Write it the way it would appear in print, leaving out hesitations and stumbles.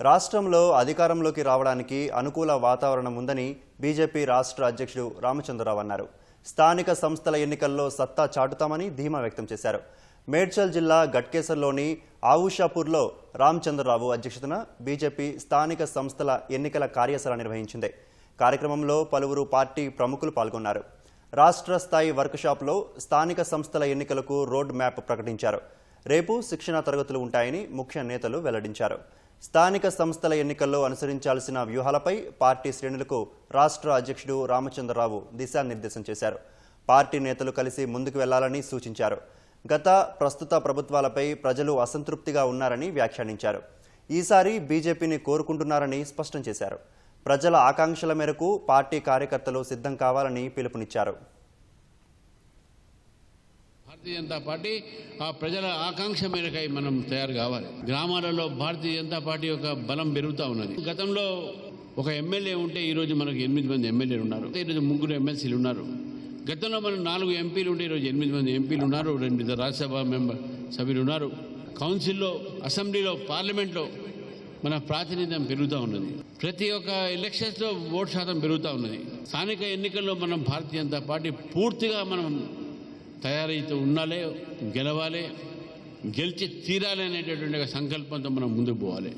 రాష్ట్రంలో అధికారంలోకి రావడానికి అనుకూల వాతావరణం ఉందని బీజేపీ రాష్ట్ర అధ్యక్షుడు రామచంద్రరావు అన్నారు. స్థానిక సంస్థల ఎన్నికల్లో సత్తా చాటుతామని ధీమా వ్యక్తం చేశారు. మేడ్చల్ జిల్లా గట్కేసర్లోని ఆవుషాపూర్లో రామచంద్రరావు అధ్యక్షతన బీజేపీ స్థానిక సంస్థల ఎన్నికల కార్యశాల నిర్వహించింది. కార్యక్రమంలో పలువురు పార్టీ ప్రముఖులు పాల్గొన్నారు. రాష్ట్ర స్థాయి వర్క్షాప్లో స్థానిక సంస్థల ఎన్నికలకు రోడ్ మ్యాప్ ప్రకటించారు. రేపు శిక్షణ తరగతులు ఉంటాయని ముఖ్య నేతలు వెల్లడించారు. స్థానిక సంస్థల ఎన్నికల్లో అనుసరించాల్సిన వ్యూహాలపై పార్టీ శ్రేణులకు రాష్ట్ర అధ్యక్షుడు రామచంద్రరావు దిశానిర్దేశం చేశారు. పార్టీ నేతలు కలిసి ముందుకు వెళ్లాలని సూచించారు. ప్రస్తుత ప్రభుత్వాలపై ప్రజలు అసంతృప్తిగా ఉన్నారని వ్యాఖ్యానించారు. ఈసారి బీజేపీని కోరుకుంటున్నారని స్పష్టం చేశారు. ప్రజల ఆకాంక్షల మేరకు పార్టీ కార్యకర్తలు సిద్ధం కావాలని పిలుపునిచ్చారు. భారతీయ జనతా పార్టీ ఆ ప్రజల ఆకాంక్ష మేరకై మనం తయారు కావాలి. గ్రామాలలో భారతీయ జనతా పార్టీ యొక్క బలం పెరుగుతూ ఉన్నది. గతంలో ఒక ఎమ్మెల్యే ఉంటే ఈరోజు మనకు 8 మంది ఎమ్మెల్యేలు ఉన్నారు. ఈరోజు 3 ఎమ్మెల్సీలు ఉన్నారు. గతంలో మనం 4 ఎంపీలు ఉంటే ఈరోజు 8 మంది ఎంపీలు ఉన్నారు. 2 రాజ్యసభ సభ్యులు ఉన్నారు. కౌన్సిల్లో, అసెంబ్లీలో, పార్లమెంట్లో మన ప్రాతినిధ్యం పెరుగుతూ ఉన్నది. ప్రతి ఒక్క ఎలక్షన్స్లో ఓటు శాతం పెరుగుతూ ఉన్నది. స్థానిక ఎన్నికల్లో మనం భారతీయ జనతా పార్టీ పూర్తిగా మనం తయారైతే ఉండాలి, గెలవాలి, గెలిచి తీరాలి అనేటటువంటి సంకల్పంతో మనం ముందుకు పోవాలి.